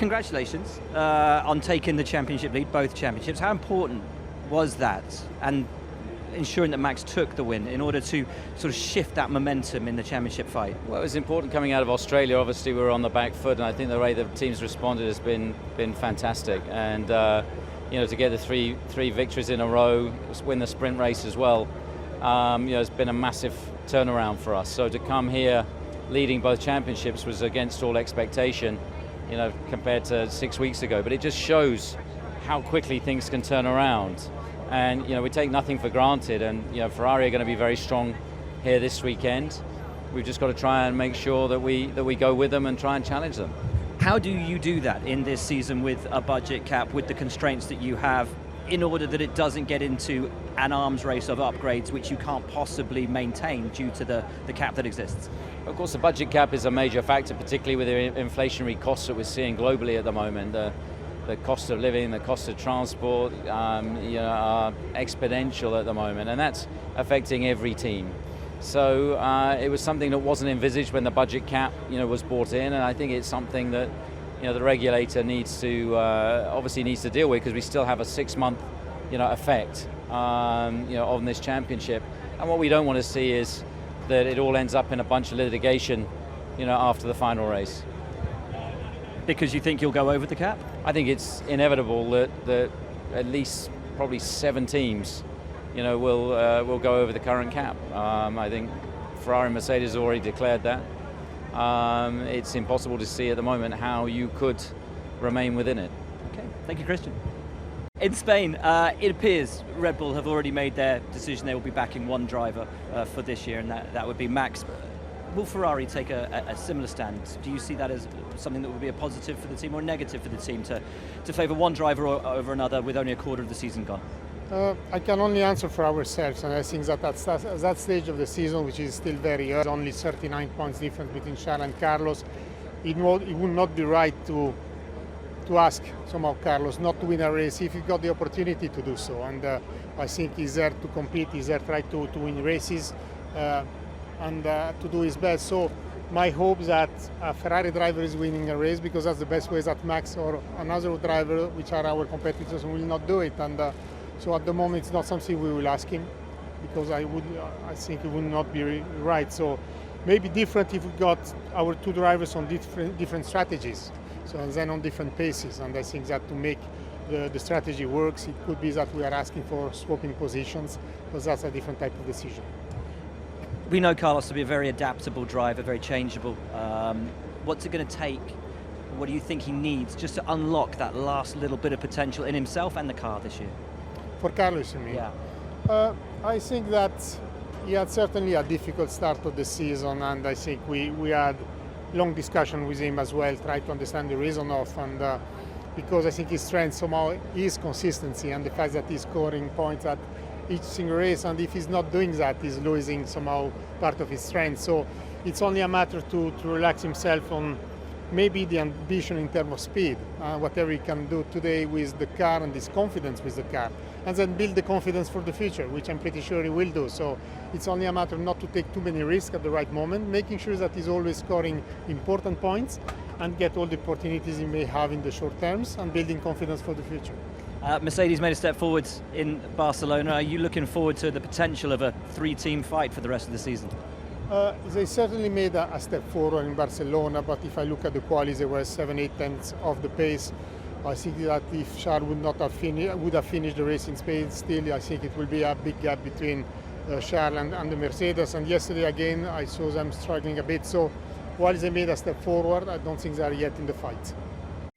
congratulations on taking the championship lead, both championships. How important was that, and ensuring that Max took the win in order to sort of shift that momentum in the championship fight? Well, it was important coming out of Australia. Obviously, we were on the back foot, and I think the way the teams responded has been fantastic. And to get the three victories in a row, win the sprint race as well, it's been a massive turnaround for us. So to come here leading both championships was against all expectation, compared to 6 weeks ago. But it just shows how quickly things can turn around. And we take nothing for granted, and Ferrari are going to be very strong here this weekend. We've just got to try and make sure that we go with them and try and challenge them. How do you do that in this season with a budget cap, with the constraints that you have, in order that it doesn't get into an arms race of upgrades which you can't possibly maintain due to the cap that exists? Of course, the budget cap is a major factor, particularly with the inflationary costs that we're seeing globally at the moment. The cost of living, the cost of transport, are exponential at the moment, and that's affecting every team. So it was something that wasn't envisaged when the budget cap, was brought in, and I think it's something that, the regulator needs to obviously needs to deal with, because we still have a 6-month, effect, on this championship. And what we don't want to see is that it all ends up in a bunch of litigation, after the final race. Because you think you'll go over the cap? I think it's inevitable that at least probably 7 teams, will go over the current cap. I think Ferrari and Mercedes already declared that. It's impossible to see at the moment how you could remain within it. Okay, thank you, Christian. In Spain, it appears Red Bull have already made their decision. They will be backing one driver for this year, and that would be Max. Will Ferrari take a similar stand? Do you see that as something that would be a positive for the team or a negative for the team to favour one driver over another with only a quarter of the season gone? I can only answer for ourselves, and I think that at that stage of the season, which is still very early, only 39 points difference between Charles and Carlos, it would not be right to ask somehow Carlos not to win a race if he got the opportunity to do so. And I think he's there to compete, he's there to try to win races. And to do his best. So my hope that a Ferrari driver is winning a race, because that's the best way that Max or another driver, which are our competitors, will not do it. And so at the moment it's not something we will ask him, because I think it would not be right. So maybe different if we got our 2 drivers on different strategies, so and then on different paces. And I think that to make the strategy works, it could be that we are asking for swapping positions, because that's a different type of decision. We know Carlos to be a very adaptable driver, very changeable. What's it going to take? What do you think he needs just to unlock that last little bit of potential in himself and the car this year? For Carlos, you mean? Yeah. I think that he had certainly a difficult start of the season, and I think we had long discussion with him as well, try to understand the reason of, and because I think his strength somehow is consistency, and the fact that he's scoring points at each single race, and if he's not doing that, he's losing somehow part of his strength. So it's only a matter to relax himself on maybe the ambition in terms of speed, whatever he can do today with the car and his confidence with the car, and then build the confidence for the future, which I'm pretty sure he will do. So it's only a matter not to take too many risks at the right moment, making sure that he's always scoring important points and get all the opportunities he may have in the short terms, and building confidence for the future. Mercedes made a step forward in Barcelona. Are you looking forward to the potential of a 3-team fight for the rest of the season? They certainly made a step forward in Barcelona, but if I look at the qualies, they were 7-8 tenths off the pace. I think that if Charles would have finished the race in Spain, still I think it will be a big gap between Charles and the Mercedes. And yesterday again, I saw them struggling a bit. So while they made a step forward, I don't think they are yet in the fight.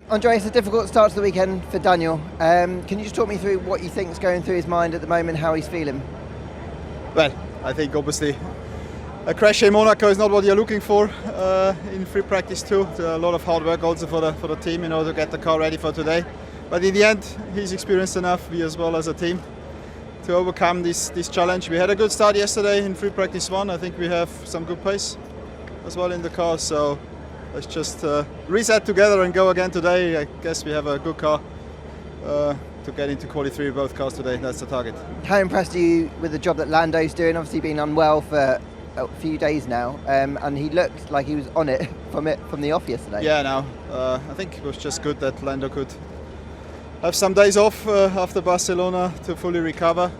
Andreas, a difficult start to the weekend for Daniel. Can you just talk me through what you think is going through his mind at the moment, how he's feeling? Well, I think obviously a crash in Monaco is not what you're looking for in free practice too. A lot of hard work also for the team, to get the car ready for today. But in the end, he's experienced enough, we as well as a team, to overcome this challenge. We had a good start yesterday in free practice 1. I think we have some good pace as well in the car. So let's just reset together and go again today. I guess we have a good car to get into quali 3 with both cars today. That's the target. How impressed are you with the job that Lando's doing? Obviously been unwell for a few days now, and he looked like he was on it from the off yesterday. Yeah, no, I think it was just good that Lando could have some days off after Barcelona to fully recover.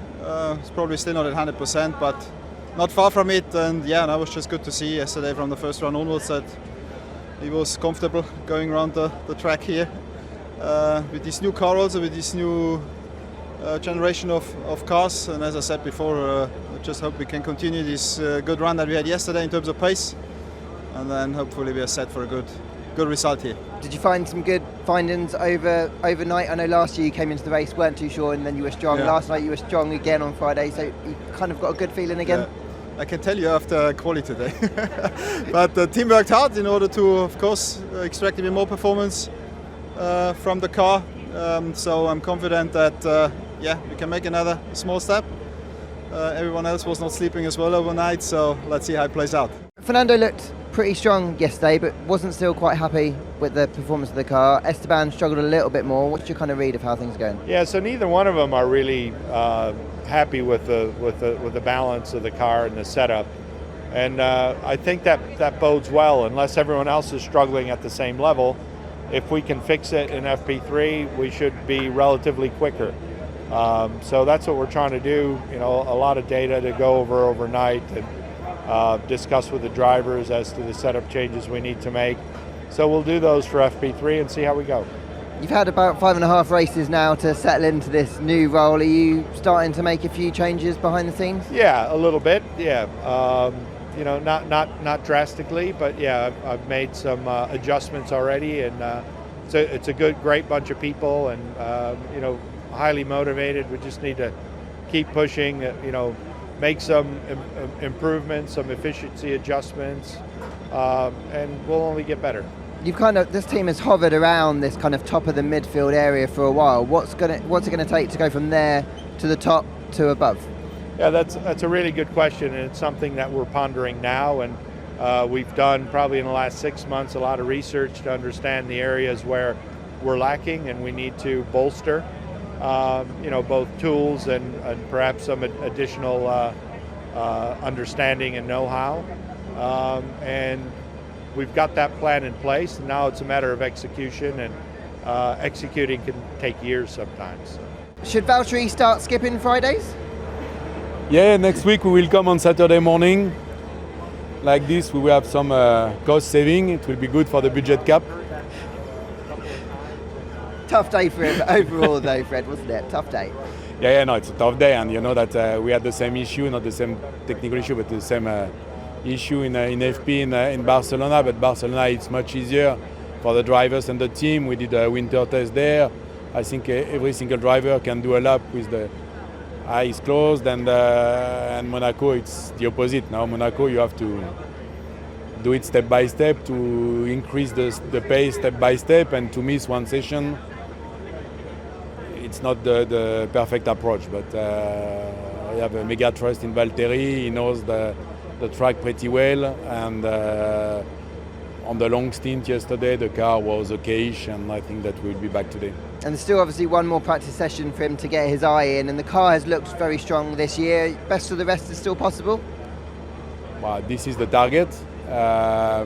It's probably still not at 100%, but not far from it. And yeah, that was just good to see yesterday from the first run onwards that he was comfortable going around the track here. With this new car also, with this new generation of cars. And as I said before, I just hope we can continue this good run that we had yesterday in terms of pace. And then hopefully we are set for a good result here. Did you find some good findings overnight? I know last year you came into the race, weren't too sure, and then you were strong. Yeah. Last night you were strong again on Friday, so you kind of got a good feeling again? Yeah. I can tell you after quali today. But the team worked hard in order to, of course, extract even more performance from the car. So I'm confident that we can make another small step. Everyone else was not sleeping as well overnight, so let's see how it plays out. Fernando looked pretty strong yesterday, but wasn't still quite happy with the performance of the car. Esteban struggled a little bit more. What's your kind of read of how things are going? Yeah, so neither one of them are really happy with the balance of the car and the setup, and I think that bodes well. Unless everyone else is struggling at the same level, if we can fix it in FP3, we should be relatively quicker. So that's what we're trying to do. You know, a lot of data to go over overnight and discuss with the drivers as to the setup changes we need to make. So we'll do those for FP3 and see how we go. You've had about 5.5 races now to settle into this new role. Are you starting to make a few changes behind the scenes? Yeah, a little bit. Yeah, you know, not drastically, but yeah, I've made some adjustments already, and it's a great bunch of people, and you know, highly motivated. We just need to keep pushing. You know, make some improvements, some efficiency adjustments, and we'll only get better. This team has hovered around this kind of top of the midfield area for a while. What's it going to take to go from there to the top to above? Yeah, that's a really good question, and it's something that we're pondering now. And we've done probably in the last 6 months a lot of research to understand the areas where we're lacking and we need to bolster. You know, both tools and perhaps some additional understanding and know-how. And we've got that plan in place, and now it's a matter of execution, and executing can take years sometimes. Should Valtteri start skipping Fridays? Yeah, next week we will come on Saturday morning. Like this, we will have some cost saving. It will be good for the budget cap. Tough day for him overall though, Fred, wasn't it? Tough day. Yeah, no, it's a tough day, and you know that we had the same issue, not the same technical issue, but the same issue in FP in Barcelona. But Barcelona, it's much easier for the drivers and the team. We did a winter test there. I think every single driver can do a lap with the eyes closed, and Monaco, it's the opposite. Now Monaco, you have to do it step by step to increase the pace step by step, and to miss one session, it's not the perfect approach. But I have a mega trust in Valtteri. He knows the track pretty well, and on the long stint yesterday, the car was okayish, and I think that we'll be back today. And there's still obviously one more practice session for him to get his eye in, and the car has looked very strong this year. Best of the rest is still possible? Well, this is the target. Yeah,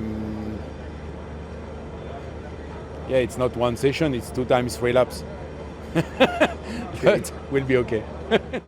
it's not one session, it's 2 times 3 laps. But we'll be okay.